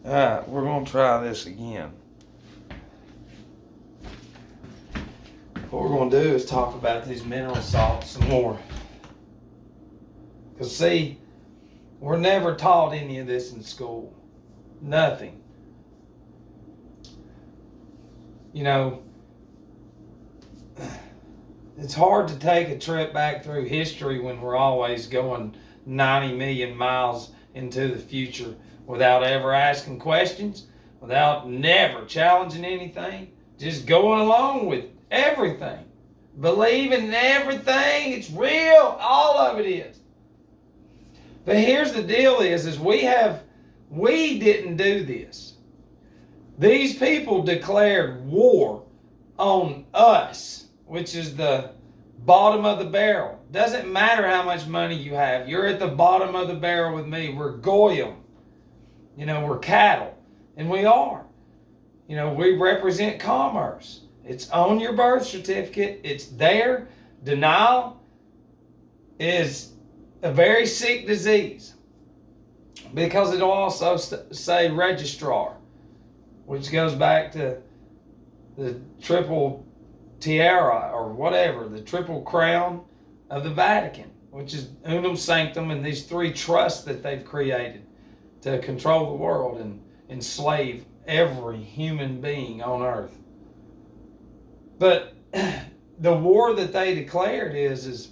Alright, we're going to try this again. What we're going to do is talk about these mineral salts some more. Because, see, we're never taught any of this in school. Nothing. You know, it's hard to take a trip back through history when we're always going 90 million miles into the future without ever asking questions, without never challenging anything, just going along with everything. Believing in everything, it's real, all of it is. But here's the deal is we didn't do this. These people declared war on us, which is the bottom of the barrel. Doesn't matter how much money you have. You're at the bottom of the barrel with me. We're goyim. We're cattle. And we are. We represent commerce. It's on your birth certificate. It's there. Denial is a very sick disease because it'll also say registrar, which goes back to the triple tiara or whatever, the triple crown of the Vatican, which is unum sanctum, and these three trusts that they've created to control the world and enslave every human being on earth. But the war that they declared is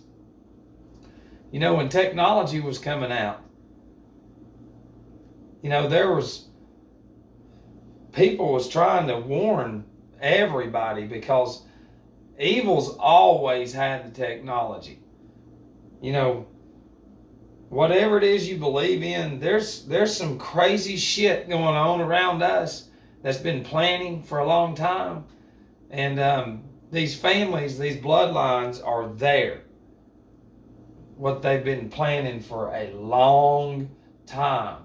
when technology was coming out, there was people was trying to warn everybody because evil's always had the technology. Whatever it is you believe in, there's some crazy shit going on around us that's been planning for a long time. And these families, these bloodlines are there. What they've been planning for a long time.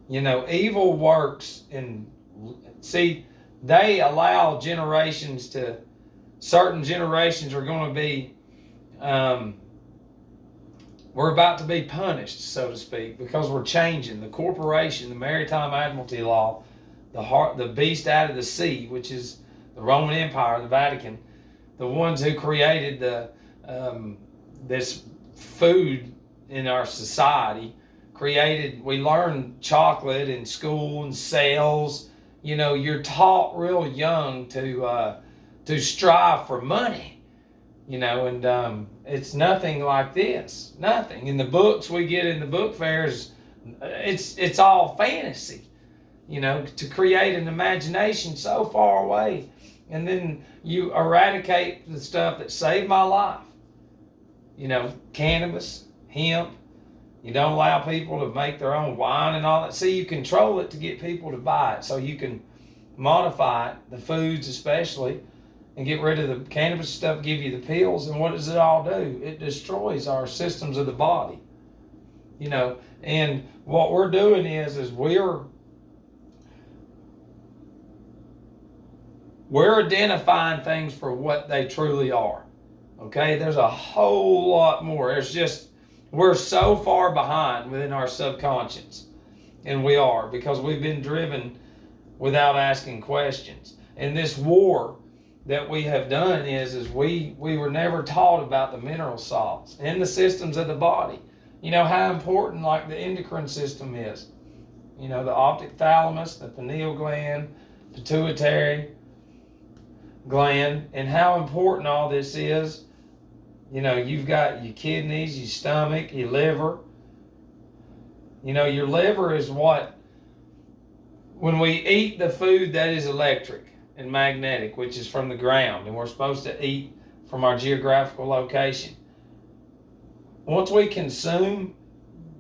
Evil works they allow certain generations are going to be, we're about to be punished, so to speak, because we're changing. The corporation, the Maritime Admiralty Law, the beast out of the sea, which is the Roman Empire, the Vatican, the ones who created this food in our society, we learn chocolate in school and sales. You're taught real young to strive for money, and it's nothing like this. Nothing. In the books we get in the book fairs, it's all fantasy, to create an imagination so far away. And then you eradicate the stuff that saved my life. Cannabis, hemp. You don't allow people to make their own wine and all that. See, you control it to get people to buy it so you can modify it, the foods especially, and get rid of the cannabis stuff, give you the pills. And what does it all do? It destroys our systems of the body. And what we're doing is we're identifying things for what they truly are. Okay? There's a whole lot more. We're so far behind within our subconscious. And we are, because we've been driven without asking questions. And this war that we have done is we were never taught about the mineral salts and the systems of the body. How important like the endocrine system is. The optic thalamus, the pineal gland, pituitary gland, and how important all this is. You've got your kidneys, your stomach, your liver. Your liver is when we eat the food that is electric and magnetic, which is from the ground, and we're supposed to eat from our geographical location. Once we consume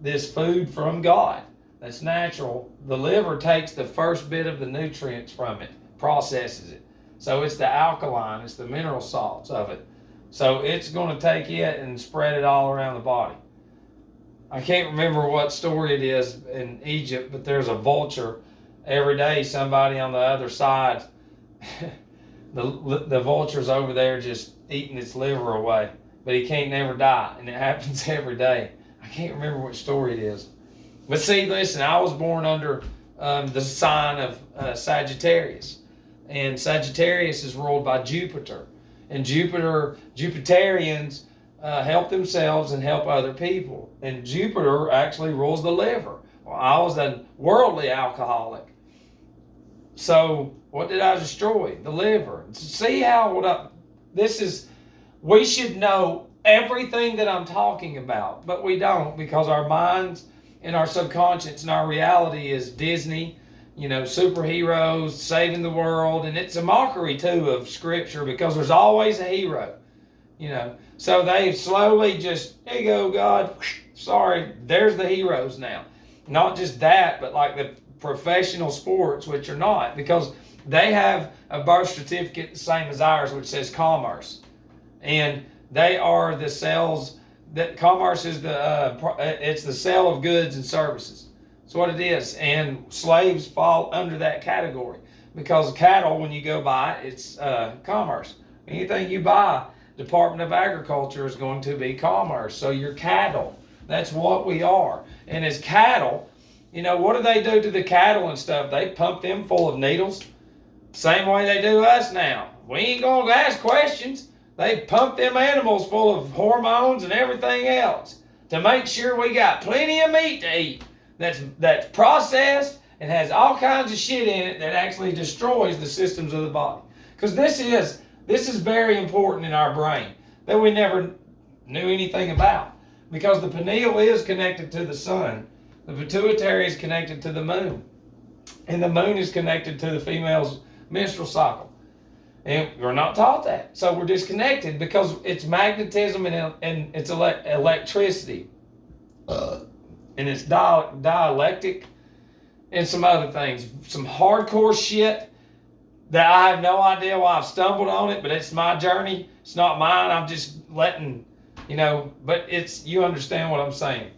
this food from God, that's natural, the liver takes the first bit of the nutrients from it, processes it. So it's the alkaline, it's the mineral salts of it. So it's going to take it and spread it all around the body. I can't remember what story it is in Egypt, but there's a vulture. Every day somebody on the other side, the vulture's over there just eating its liver away. But he can't never die, and it happens every day. I can't remember what story it is. But see, listen, I was born under the sign of Sagittarius. And Sagittarius is ruled by Jupiter. And Jupiterians help themselves and help other people. And Jupiter actually rules the liver. Well, I was a worldly alcoholic. So what did I destroy? The liver. See how we should know everything that I'm talking about, but we don't, because our minds and our subconscious and our reality is Disney, superheroes saving the world, and it's a mockery too of scripture, because there's always a hero, So they've slowly just, here you go, God, sorry, there's the heroes now. Not just that, but like the professional sports, which are not, because they have a birth certificate the same as ours, which says commerce. And they are the sales, that commerce is it's the sale of goods and services. That's what it is. And slaves fall under that category, because cattle, when you go buy, it's commerce. Anything you buy, Department of Agriculture is going to be commerce. So you're cattle. That's what we are. And as cattle, what do they do to the cattle and stuff? They pump them full of needles. Same way they do us now. We ain't going to ask questions. They pump them animals full of hormones and everything else to make sure we got plenty of meat to eat that's processed and has all kinds of shit in it that actually destroys the systems of the body. Because this is very important in our brain that we never knew anything about. Because the pineal is connected to the sun. The pituitary is connected to the moon. And the moon is connected to the female's menstrual cycle. And we're not taught that. So we're disconnected, because it's magnetism and it's electricity. And it's dialectic and some other things. Some hardcore shit that I have no idea why I've stumbled on it, but it's my journey. It's not mine. I'm just letting, but you understand what I'm saying.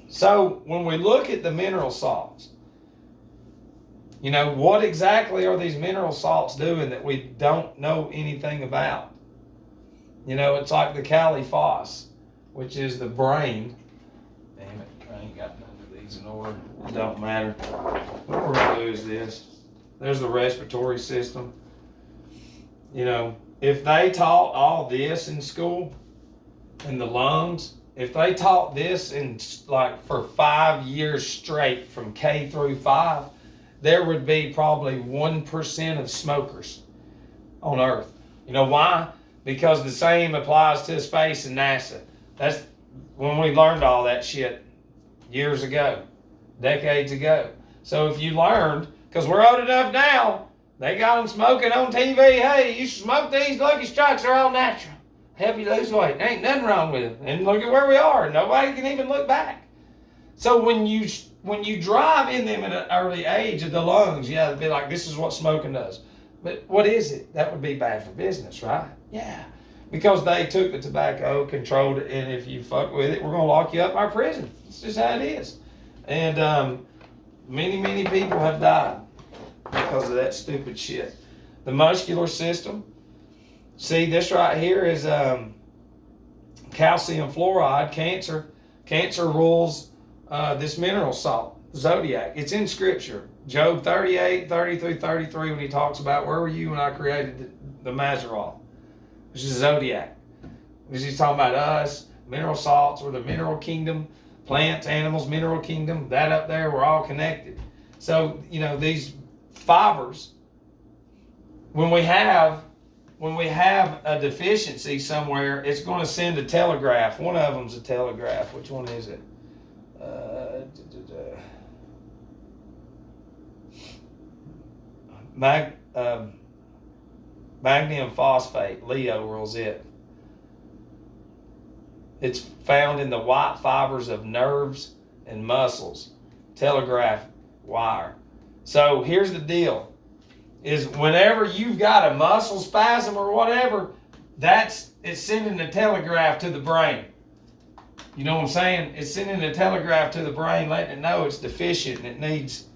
So when we look at the mineral salts, what exactly are these mineral salts doing that we don't know anything about? It's like the Kali Phos, which is the brain. Damn it, I ain't got none of these in order. It don't matter. What we're going to do is this. There's the respiratory system. If they taught all this in school, and the lungs, if they taught this for 5 years straight from K through 5, there would be probably 1% of smokers on Earth. You know why? Because the same applies to space and NASA. That's when we learned all that shit years ago, decades ago. So if you learned, because we're old enough now, they got them smoking on TV. Hey, you smoke these Lucky Strikes, are all natural. Help you lose weight. There ain't nothing wrong with it. And look at where we are. Nobody can even look back. So when you drive in them at an early age of the lungs, it'd be like, this is what smoking does. But what is it? That would be bad for business, right? Yeah. Because they took the tobacco, controlled it, and if you fuck with it, we're going to lock you up in our prison. It's just how it is. And many, many people have died because of that stupid shit. The muscular system. See, this right here is calcium fluoride, cancer. Cancer rules this mineral salt, zodiac. It's in scripture. Job 38, 30 through 33, when he talks about where were you when I created the Mazzaroth, which is zodiac. Because he's talking about us, mineral salts, or the mineral kingdom, plants, animals, mineral kingdom, that up there, we're all connected. So, these fibers, when we have a deficiency somewhere, it's going to send a telegraph. One of them's a telegraph. Which one is it? Magnesium phosphate, Leo rules it. It's found in the white fibers of nerves and muscles, telegraph wire. So here's the deal, is whenever you've got a muscle spasm or whatever, it's sending a telegraph to the brain. You know what I'm saying? It's sending a telegraph to the brain, letting it know it's deficient and it needs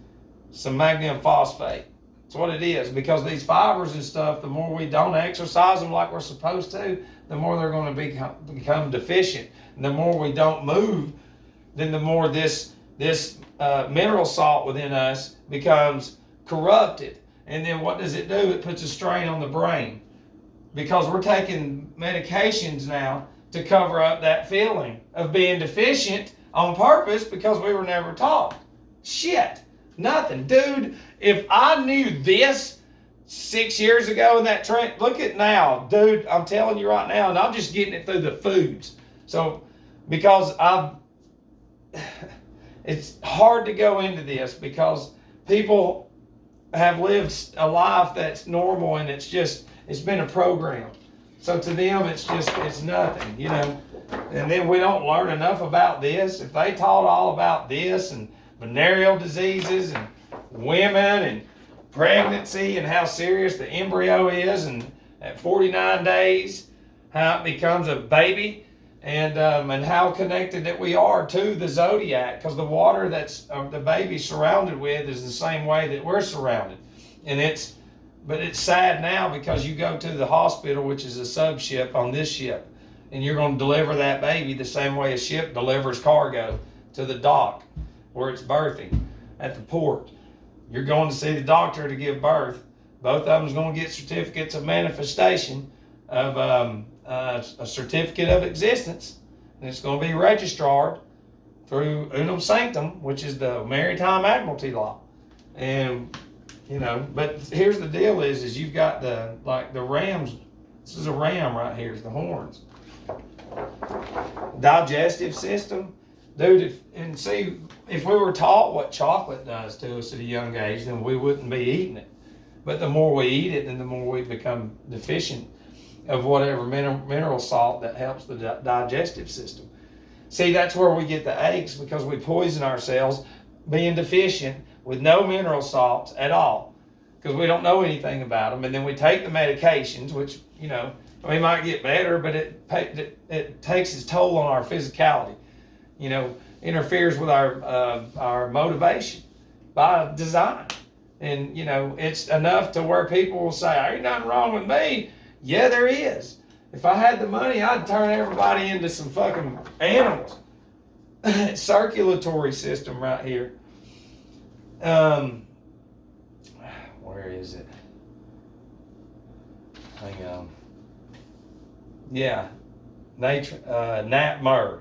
some magnesium phosphate. That's what it is, because these fibers and stuff, the more we don't exercise them like we're supposed to, the more they're going to become deficient. And the more we don't move, then the more this mineral salt within us becomes corrupted. And then what does it do? It puts a strain on the brain because we're taking medications now to cover up that feeling of being deficient on purpose because we were never taught. Shit, nothing. Dude, if I knew this 6 years ago in that trend, look at now. Dude, I'm telling you right now, and I'm just getting it through the foods. So, because it's hard to go into this because people have lived a life that's normal and it's been a program. So to them, it's nothing, you know. And then we don't learn enough about this. If they taught all about this and venereal diseases and women and pregnancy and how serious the embryo is and at 49 days, how it becomes a baby and how connected that we are to the zodiac because the water that's the baby's surrounded with is the same way that we're surrounded. But it's sad now because you go to the hospital, which is a sub-ship on this ship, and you're going to deliver that baby the same way a ship delivers cargo to the dock where it's birthing at the port. You're going to see the doctor to give birth. Both of them's going to get certificates of manifestation of a certificate of existence, and it's going to be registered through Unum Sanctum, which is the Maritime Admiralty law. And you know, but here's the deal is you've got the rams. This is a ram right here, it's the horns. Digestive system. Dude, if we were taught what chocolate does to us at a young age, then we wouldn't be eating it. But the more we eat it, then the more we become deficient of whatever mineral salt that helps the digestive system. See, that's where we get the aches because we poison ourselves being deficient with no mineral salts at all because we don't know anything about them. And then we take the medications, which, you know, we might get better, but it takes its toll on our physicality, you know, interferes with our motivation by design. And, you know, it's enough to where people will say, ain't nothing wrong with me. Yeah, there is. If I had the money, I'd turn everybody into some fucking animals. Circulatory system right here. Where is it? Hang on. Yeah. Nat Murr.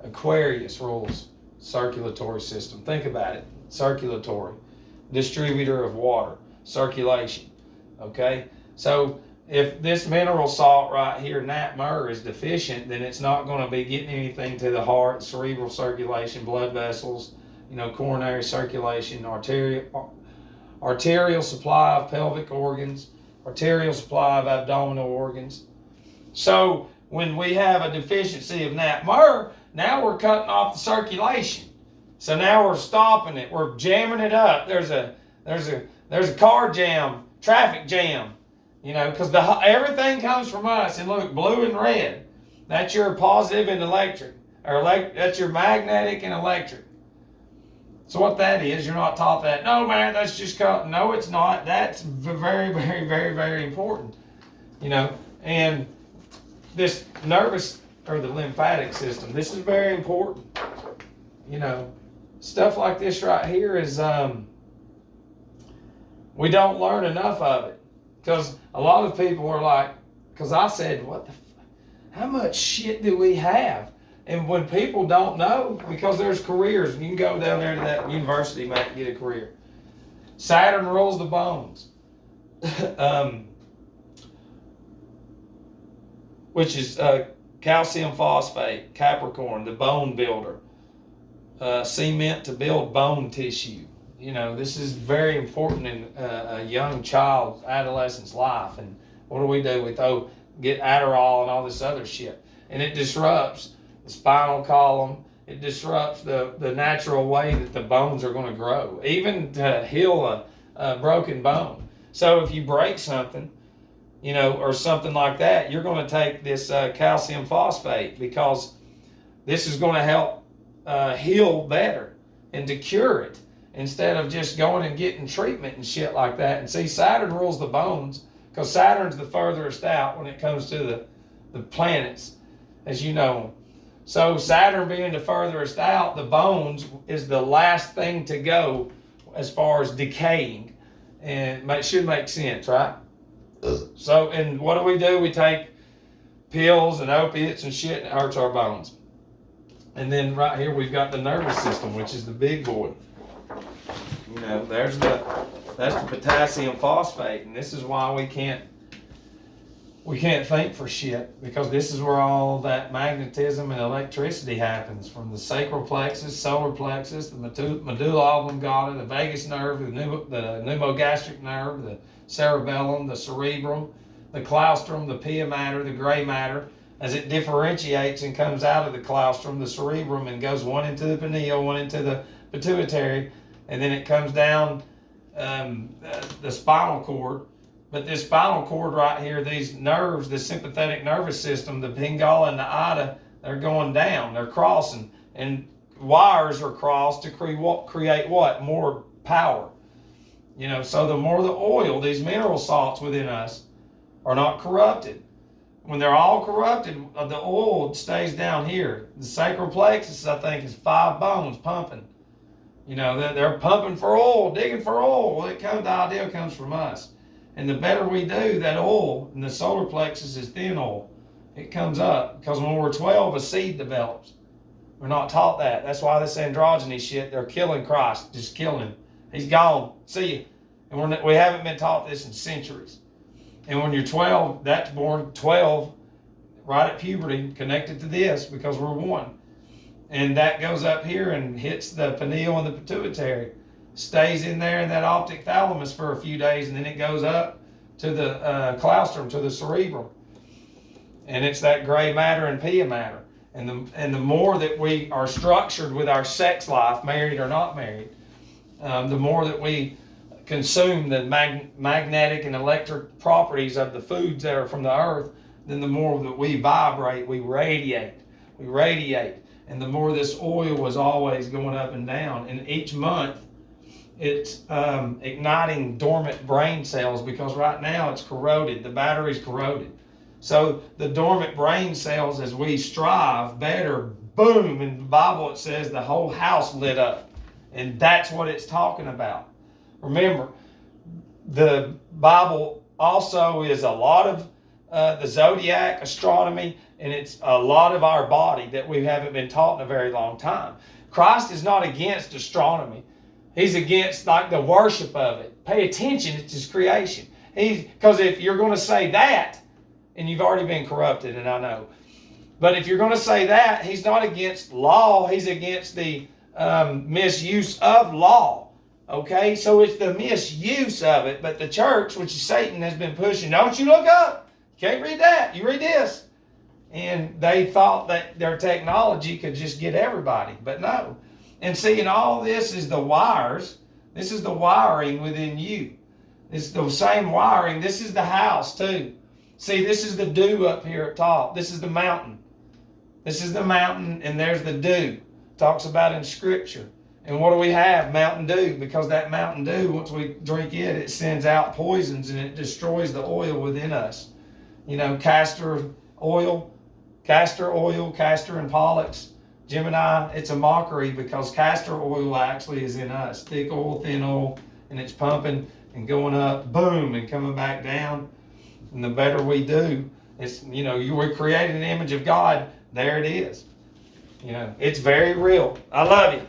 Aquarius rules circulatory system. Think about it. Circulatory. Distributor of water. Circulation. Okay? So if this mineral salt right here, Nat Murr, is deficient, then it's not going to be getting anything to the heart, cerebral circulation, blood vessels, you know, coronary circulation, arterial supply of pelvic organs, arterial supply of abdominal organs. So when we have a deficiency of Nat Murr, now we're cutting off the circulation. So now we're stopping it. We're jamming it up. There's a car jam, traffic jam, you know, because everything comes from us. And look, blue and red, that's your positive and electric, that's your magnetic and electric. So what that is, you're not taught that. No, man, that's just no, it's not. That's very, very, very, very important, you know. And this nervous or the lymphatic system, this is very important, you know. Stuff like this right here is we don't learn enough of it because a lot of people are like, because I said, how much shit do we have? And when people don't know, because there's careers, you can go down there to that university, mate, and get a career. Saturn rules the bones, which is calcium phosphate, Capricorn, the bone builder, cement to build bone tissue. You know, this is very important in a young child's adolescent's life. And what do? We get Adderall and all this other shit. And it disrupts the spinal column. It disrupts the natural way that the bones are going to grow, even to heal a broken bone. So if you break something, you know, or something like that, you're going to take this calcium phosphate because this is going to help heal better and to cure it instead of just going and getting treatment and shit like that. And see, Saturn rules the bones because Saturn's the furthest out when it comes to the planets, as you know. So Saturn being the furthest out, the bones is the last thing to go as far as decaying. And it should make sense, right? So, and what do? We take pills and opiates and shit, and it hurts our bones. And then right here we've got the nervous system, which is the big boy. You know, that's the potassium phosphate, and this is why we can't think for shit, because this is where all that magnetism and electricity happens, from the sacral plexus, solar plexus, the medulla oblongata, the vagus nerve, the pneumogastric nerve, the cerebellum, the cerebrum, the claustrum, the pia mater, the gray matter. As it differentiates and comes out of the claustrum, the cerebrum, and goes one into the pineal, one into the pituitary, and then it comes down the spinal cord. But this spinal cord right here, these nerves, the sympathetic nervous system, the pingala and the ida, they're going down, they're crossing, and wires are crossed to create what? More power. You know, so the more the oil, these mineral salts within us are not corrupted. When they're all corrupted, the oil stays down here. The sacral plexus, I think, is 5 bones pumping. You know, they're pumping for oil, digging for oil. Well, the idea comes from us. And the better we do, that oil, and the solar plexus is thin oil, it comes up. Because when we're 12, a seed develops. We're not taught that. That's why this androgyny shit, they're killing Christ, just killing him. He's gone. See you. And we haven't been taught this in centuries. And when you're 12, that's born 12, right at puberty, connected to this, because we're one. And that goes up here and hits the pineal and the pituitary. Stays in there in that optic thalamus for a few days, and then it goes up to the claustrum, to the cerebrum. And it's that gray matter and pia matter. And the more that we are structured with our sex life, married or not married, the more that we consume the magnetic and electric properties of the foods that are from the earth, then the more that we vibrate, we radiate. And the more this oil was always going up and down. And each month, it's igniting dormant brain cells, because right now it's corroded. The battery's corroded. So the dormant brain cells, as we strive better, boom, in the Bible it says the whole house lit up. And that's what it's talking about. Remember, the Bible also is a lot of the zodiac, astronomy, and it's a lot of our body that we haven't been taught in a very long time. Christ is not against astronomy. He's against like the worship of it. Pay attention, it's his creation. Because if you're going to say that, and you've already been corrupted, and I know, but if you're going to say that, he's not against law, he's against the misuse of law. Okay, so it's the misuse of it, but the church, which is Satan, has been pushing, don't you look up, you can't read that, you read this. And they thought that their technology could just get everybody, but no. And see, and all this is the wires, this is the wiring within you. It's the same wiring, this is the house too. See, this is the dew up here at top, this is the mountain. This is the mountain, and there's the dew, talks about in scripture. And what do we have? Mountain Dew, because that Mountain Dew, once we drink it, it sends out poisons and it destroys the oil within us. You know, castor and Pollux, Gemini, it's a mockery, because castor oil actually is in us. Thick oil, thin oil, and it's pumping and going up, boom, and coming back down. And the better we do, it's, you know, you were created in the image of God, there it is. You know, it's very real. I love you.